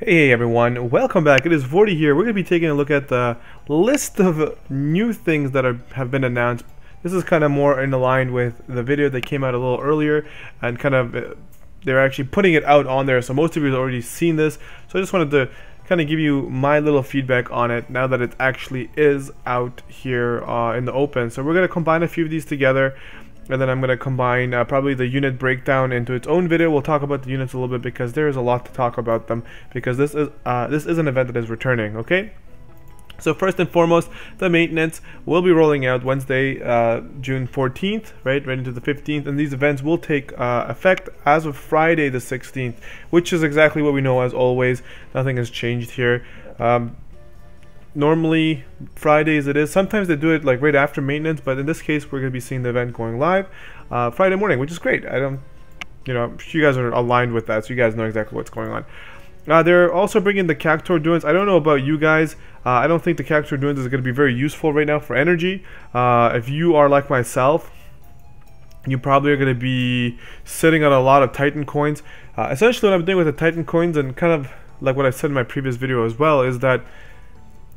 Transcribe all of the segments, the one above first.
Hey everyone, welcome back. It is Vortie here. We're going to be taking a look at the list of new things that have been announced. This is kind of more in line with the video that came out a little earlier, and they're actually putting it out on there, so most of you have already seen this. So I just wanted to kind of give you my little feedback on it now that it actually is out here in the open. So we're going to combine a few of these together, and then I'm going to combine probably the unit breakdown into its own video. We'll talk about the units a little bit because there is a lot to talk about them, because this is an event that is returning. Okay, so first and foremost, the maintenance will be rolling out Wednesday, June 14th, right into the 15th, and these events will take effect as of Friday the 16th, which is exactly what we know as always. Nothing has changed here. Normally Fridays it is. Sometimes they do it like right after maintenance, but in this case we're going to be seeing the event going live Friday morning, which is great. I'm sure you guys are aligned with that, so you guys know exactly what's going on. They're also bringing the Cactuar Dunes. I don't know about you guys. I don't think the Cactuar Dunes is going to be very useful right now for energy. If you are like myself, you probably are going to be sitting on a lot of Titan coins. Essentially what I'm doing with the Titan coins, and kind of like what I said in my previous video as well, is that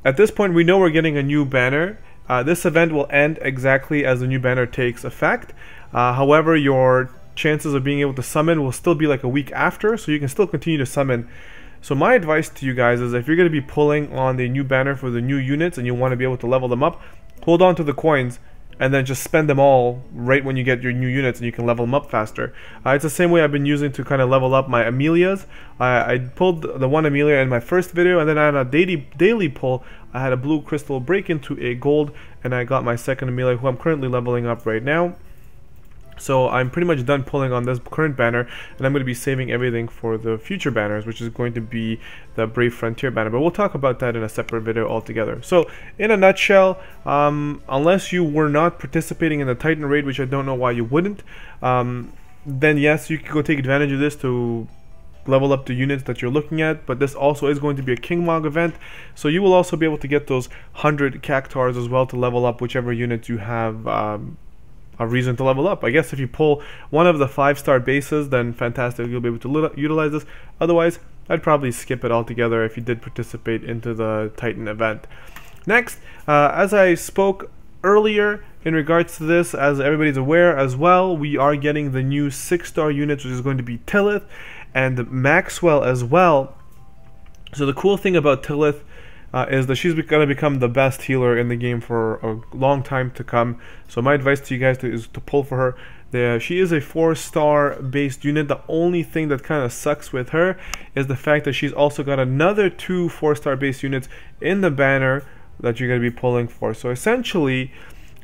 at this point we know we're getting a new banner. This event will end exactly as the new banner takes effect. However, your chances of being able to summon will still be like a week after, so you can still continue to summon. So my advice to you guys is, if you're going to be pulling on the new banner for the new units and you want to be able to level them up, hold on to the coins and then just spend them all right when you get your new units, and you can level them up faster. It's the same way I've been using to kind of level up my Amelias. I pulled the one Amelia in my first video, and then on a daily pull I had a blue crystal break into a gold, and I got my second Amelia, who I'm currently leveling up right now. So I'm pretty much done pulling on this current banner, and I'm going to be saving everything for the future banners, which is going to be the Brave Frontier banner. But we'll talk about that in a separate video altogether. So in a nutshell, unless you were not participating in the Titan raid, which I don't know why you wouldn't, then yes, you could go take advantage of this to level up the units that you're looking at. But this also is going to be a King Mog event, so you will also be able to get those 100 Cactuars as well to level up whichever units you have a reason to level up. I guess if you pull one of the 5-star bases, then fantastic, you'll be able to utilize this. Otherwise, I'd probably skip it altogether if you did participate into the Titan event. Next, as I spoke earlier in regards to this, as everybody's aware as well, we are getting the new 6-star units, which is going to be Tilith and Maxwell as well. So the cool thing about Tilith is that she's going to become the best healer in the game for a long time to come. So my advice to you guys is to pull for her. She is a 4-star based unit. The only thing that kind of sucks with her is the fact that she's also got another 2 4-star based units in the banner that you're going to be pulling for. So essentially,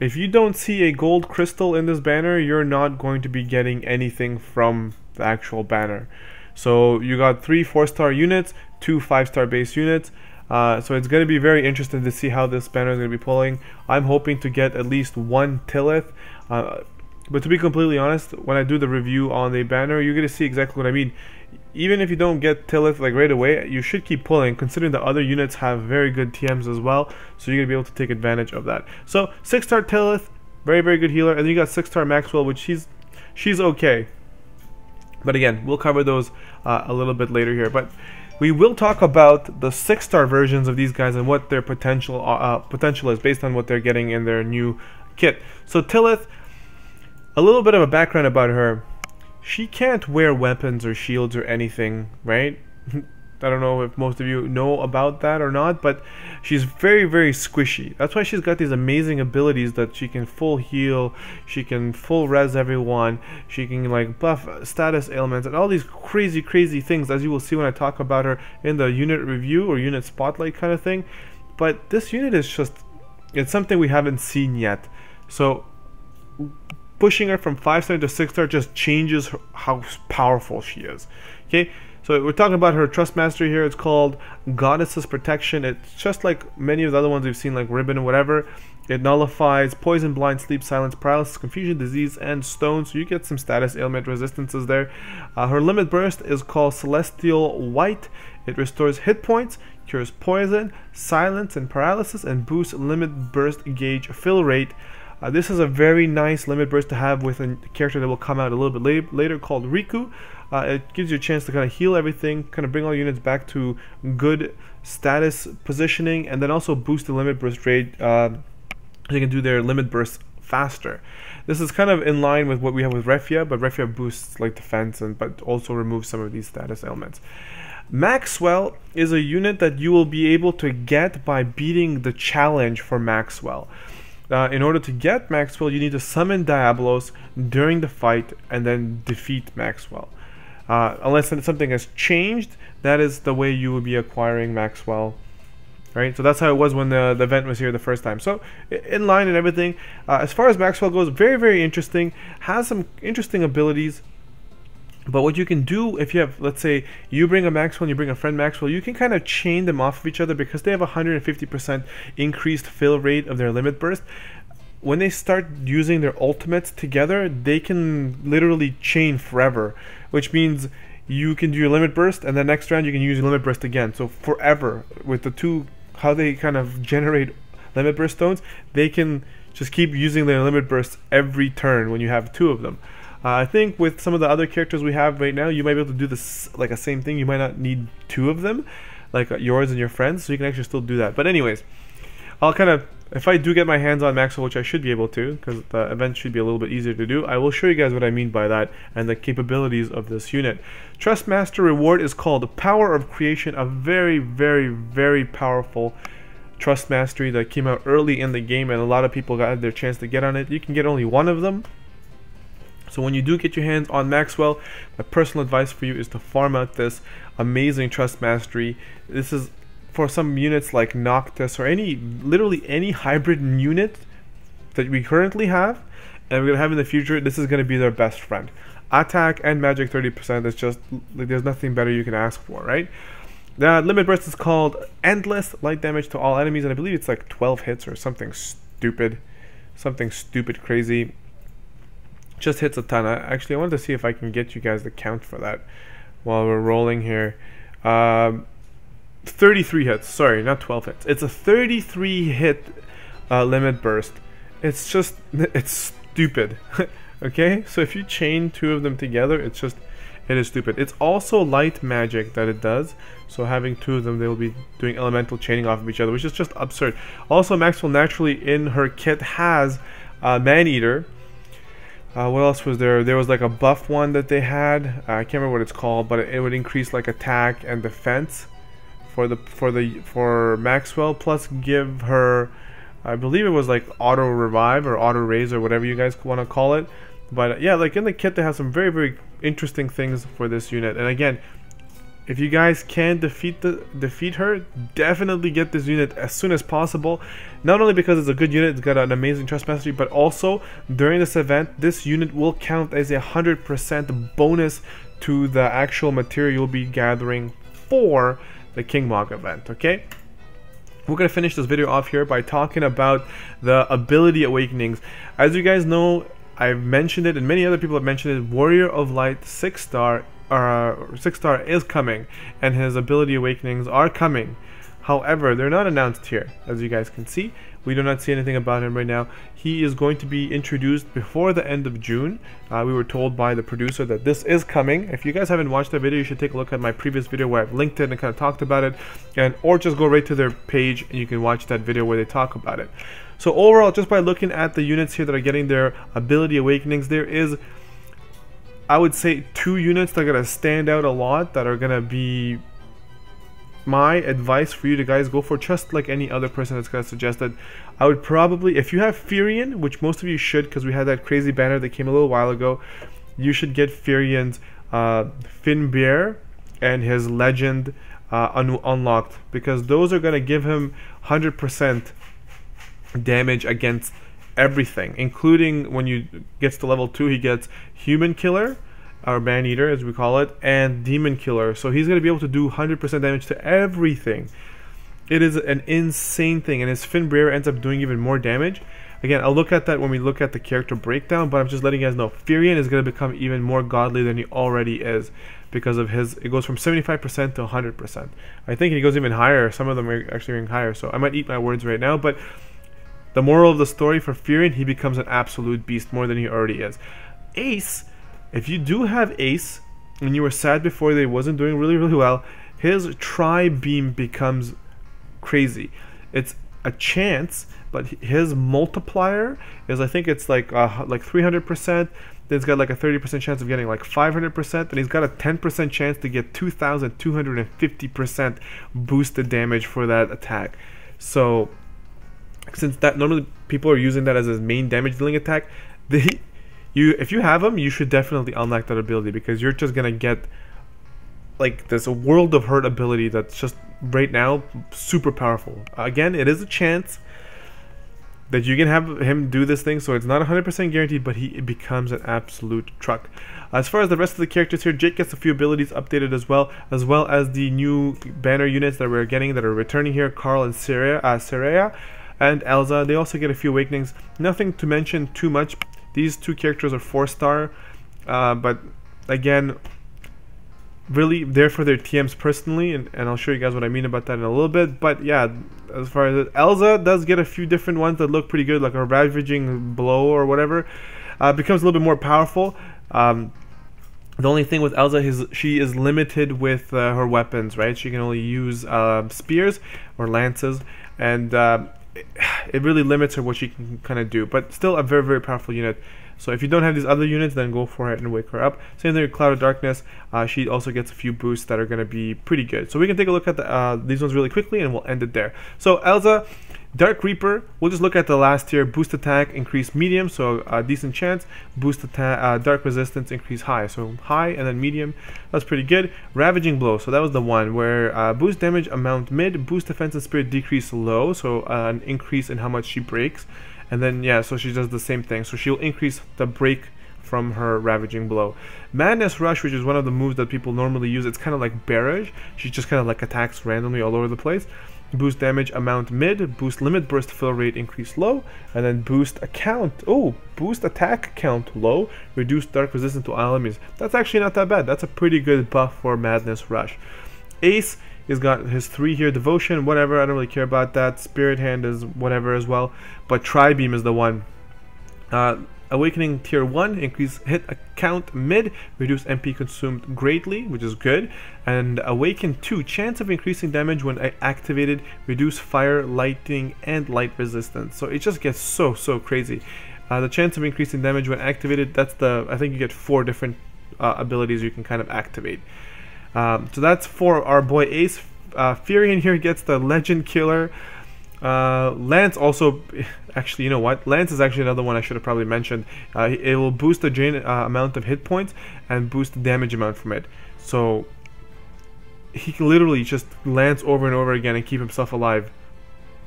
if you don't see a gold crystal in this banner, you're not going to be getting anything from the actual banner. So you got 3 4-star units, 2 5-star based units. So it's going to be very interesting to see how this banner is going to be pulling. I'm hoping to get at least 1 Tilith. But to be completely honest, when I do the review on the banner, you're going to see exactly what I mean. Even if you don't get Tilith like right away, you should keep pulling, considering the other units have very good TMs as well. So you're going to be able to take advantage of that. So 6-star Tilith, very, very good healer. And then you got 6-star Maxwell, which she's okay. But again, we'll cover those a little bit later here. But we will talk about the 6-star versions of these guys and what their potential is based on what they're getting in their new kit. So Tilith, a little bit of a background about her. She can't wear weapons or shields or anything, right? I don't know if most of you know about that or not, but she's very, very squishy. That's why she's got these amazing abilities that she can full heal, she can full res everyone, she can like buff status ailments and all these crazy, crazy things, as you will see when I talk about her in the unit review or unit spotlight kind of thing. But this unit is just, it's something we haven't seen yet. So pushing her from 5-star to 6-star just changes how powerful she is. Okay. So we're talking about her Trust Mastery here. It's called Goddess's Protection. It's just like many of the other ones we've seen, like Ribbon and whatever. It nullifies Poison, Blind, Sleep, Silence, Paralysis, Confusion, Disease, and Stone. So you get some status ailment resistances there. Her Limit Burst is called Celestial White. It restores hit points, cures Poison, Silence, and Paralysis, and boosts Limit Burst gauge fill rate. This is a very nice limit burst to have with a character that will come out a little bit later called Riku. It gives you a chance to kind of heal everything, kind of bring all units back to good status positioning, and then also boost the limit burst rate. You can do their limit bursts faster. This is kind of in line with what we have with Refia, but Refia boosts like defense but also removes some of these status elements. Maxwell is a unit that you will be able to get by beating the challenge for Maxwell. In order to get Maxwell, you need to summon Diablos during the fight and then defeat Maxwell. Unless something has changed, that is the way you will be acquiring Maxwell. Right? So that's how it was when the event was here the first time. So in line and everything. As far as Maxwell goes, very, very interesting. Has some interesting abilities. But what you can do if you have, let's say, you bring a Maxwell and you bring a friend Maxwell, you can kind of chain them off of each other because they have 150% increased fill rate of their limit burst. When they start using their ultimates together, they can literally chain forever, which means you can do your limit burst and then next round you can use your limit burst again. So forever with the two, how they kind of generate limit burst stones, they can just keep using their limit bursts every turn when you have two of them. I think with some of the other characters we have right now, you might be able to do this like a same thing. You might not need two of them, like yours and your friends, so you can actually still do that. But anyways, I'll kind of, if I do get my hands on Maxwell, which I should be able to, because the event should be a little bit easier to do, I will show you guys what I mean by that and the capabilities of this unit. Trust Master reward is called the Power of Creation, a very, very, very powerful Trust Mastery that came out early in the game, and a lot of people got their chance to get on it. You can get only one of them. So when you do get your hands on Maxwell, my personal advice for you is to farm out this amazing Trust Mastery. This is for some units like Noctis or literally any hybrid unit that we currently have and we're going to have in the future. This is going to be their best friend. Attack and magic 30%, is just like there's nothing better you can ask for, right? The limit burst is called Endless, light damage to all enemies, and I believe it's like 12 hits or something stupid crazy. Just hits a ton. Actually, I wanted to see if I can get you guys the count for that while we're rolling here. 33 hits. Sorry, not 12 hits. It's a 33 hit limit burst. It's stupid. Okay, so if you chain two of them together, it is stupid. It's also light magic that it does. So having two of them, they will be doing elemental chaining off of each other, which is just absurd. Also, Maxwell naturally in her kit has Man-Eater. What else was there? There was like a buff one that they had. I can't remember what it's called, but it would increase like attack and defense for Maxwell. Plus, give her, I believe it was like auto revive or auto raise or whatever you guys want to call it. But yeah, like in the kit, they have some very, very interesting things for this unit. And again, if you guys can defeat her, definitely get this unit as soon as possible. Not only because it's a good unit, it's got an amazing Trust Mastery, but also during this event, this unit will count as a 100% bonus to the actual material you'll be gathering for the King Mog event, okay? We're going to finish this video off here by talking about the ability awakenings. As you guys know, I've mentioned it and many other people have mentioned it, Warrior of Light 6-star is coming, and his ability awakenings are coming. However, they're not announced here. As you guys can see, we do not see anything about him right now. He is going to be introduced before the end of June. We were told by the producer that this is coming. If you guys haven't watched that video, you should take a look at my previous video where I've linked it and kind of talked about it, or just go right to their page and you can watch that video where they talk about it. So overall, just by looking at the units here that are getting their ability awakenings, there is, I would say, 2 units that are going to stand out a lot, that are going to be my advice for you to guys go for, just like any other person that's going to suggest it. I would probably, if you have Furion, which most of you should, because we had that crazy banner that came a little while ago, you should get Furion's Finbear and his Legend unlocked, because those are going to give him 100% damage against everything, including when you gets to level 2, he gets Human Killer, or Man-Eater as we call it, and Demon Killer. So he's going to be able to do 100% damage to everything. It is an insane thing, and his Finbear ends up doing even more damage. Again, I'll look at that when we look at the character breakdown, but I'm just letting you guys know Furion is going to become even more godly than he already is, because of his, it goes from 75% to 100%. I think he goes even higher. Some of them are actually going higher, so I might eat my words right now, but The moral of the story for Furion, he becomes an absolute beast more than he already is. Ace, if you do have Ace, and you were sad before that he wasn't doing really well, his Tri-Beam becomes crazy. It's a chance, but his multiplier is, I think it's like 300%. Then he's got like a 30% chance of getting like 500%, and he's got a 10% chance to get 2,250% boosted damage for that attack. So since that normally people are using that as his main damage dealing attack, if you have him, you should definitely unlock that ability, because you're just gonna get like this world of hurt ability that's just right now super powerful. Again, it is a chance that you can have him do this thing, so it's not 100% guaranteed, but he becomes an absolute truck. As far as the rest of the characters here, Jake gets a few abilities updated as well as the new banner units that we're getting that are returning here, Carl and Saraya and Elsa. They also get a few awakenings. Nothing to mention too much. These two characters are 4-star, but again, really there for their TMs personally, and I'll show you guys what I mean about that in a little bit. But yeah, as far as Elsa does get a few different ones that look pretty good, like a ravaging blow or whatever, becomes a little bit more powerful. The only thing with Elsa is she is limited with her weapons, right? She can only use spears or lances, and it really limits her what she can kind of do, but still a very powerful unit. So if you don't have these other units, then go for it and wake her up. Same thing with Cloud of Darkness. She also gets a few boosts that are going to be pretty good. So we can take a look at these ones really quickly, and we'll end it there. So Elsa, Dark Reaper, we'll just look at the last tier. Boost attack, increase medium, so a decent chance. Boost attack, dark resistance, increase high. So high and then medium, that's pretty good. Ravaging Blow, so that was the one where boost damage amount mid, boost defense and spirit decrease low, so an increase in how much she breaks. And then yeah, so she does the same thing, so she'll increase the break from her Ravaging Blow. Madness Rush, which is one of the moves that people normally use, it's kind of like Barrage. She just kind of like attacks randomly all over the place. Boost damage amount mid, boost limit burst fill rate increase low, and then boost boost attack count low, reduce dark resistance to all enemies. That's actually not that bad. That's a pretty good buff for Madness Rush. Ace, he's got his 3 here, Devotion, whatever, I don't really care about that. Spirit Hand is whatever as well, but Tri-Beam is the one. Awakening tier 1, increase hit count mid, reduce MP consumed greatly, which is good. And Awaken 2, chance of increasing damage when activated, reduce fire, lightning, and light resistance. So it just gets so crazy. The chance of increasing damage when activated, that's I think you get 4 different abilities you can kind of activate. So that's for our boy Ace. Furion here gets the Legend Killer. Lance also, actually, you know what? Lance is actually another one I should have probably mentioned. It will boost the drain amount of hit points and boost the damage amount from it. So he can literally just lance over and over again and keep himself alive,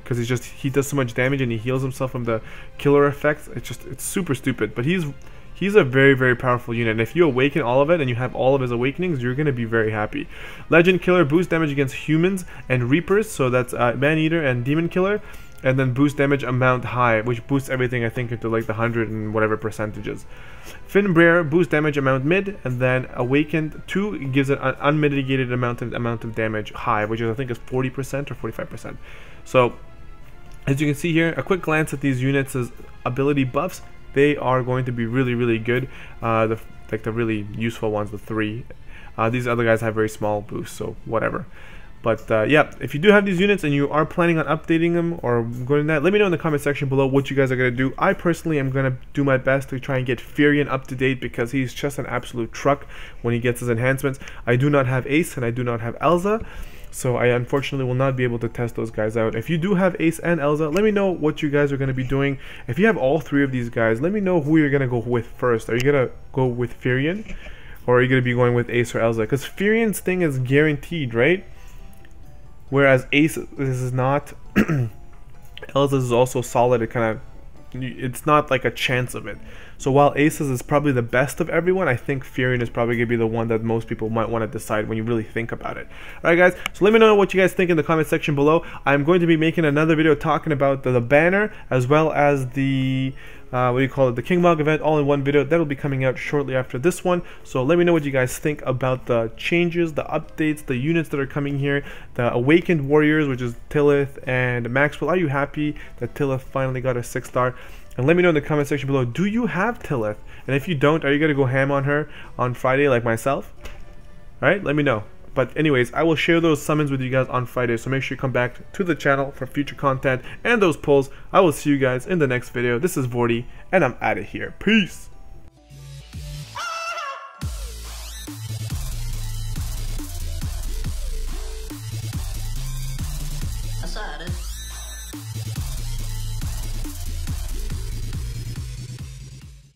because he does so much damage and he heals himself from the killer effects. It's super stupid, but he's a very powerful unit, and if you awaken all of it and you have all of his awakenings, you're going to be very happy. Legend Killer, boost damage against humans and reapers, so that's Man-Eater and Demon Killer, and then boost damage amount high, which boosts everything I think into like the 100 and whatever percentages. Finbrear, boost damage amount mid, and then Awakened 2 gives an unmitigated amount of damage high, which I think is 40% or 45%. So as you can see here, a quick glance at these units' ability buffs. They are going to be really good. The really useful ones, the 3. These other guys have very small boosts, so whatever. But yeah, if you do have these units and you are planning on updating them or going to that, let me know in the comment section below what you guys are going to do. I personally am going to do my best to try and get Furion up to date, because he's just an absolute truck when he gets his enhancements. I do not have Ace and I do not have Elsa, so I unfortunately will not be able to test those guys out. If you do have Ace and Elsa, let me know what you guys are going to be doing. If you have all 3 of these guys, let me know who you're going to go with first. Are you going to go with Furion, or are you going to be going with Ace or Elsa? Because Furion's thing is guaranteed, right? Whereas Ace, this is not. Elsa's is also solid. It's not like a chance of it. So while Ace's is probably the best of everyone, I think Furion is probably going to be the one that most people might want to decide when you really think about it. Alright guys, so let me know what you guys think in the comment section below. I'm going to be making another video talking about the banner, as well as the what do you call it, the King Mog event all in one video. That'll be coming out shortly after this one. So let me know what you guys think about the changes, the updates, the units that are coming here, the Awakened Warriors, which is Tilith and Maxwell. Are you happy that Tilith finally got a 6-star? And let me know in the comment section below, do you have Tilith? And if you don't, are you going to go ham on her on Friday like myself? Alright, let me know. But anyways, I will share those summons with you guys on Friday, so make sure you come back to the channel for future content and those polls. I will see you guys in the next video. This is Vortie, and I'm out of here. Peace! Excited.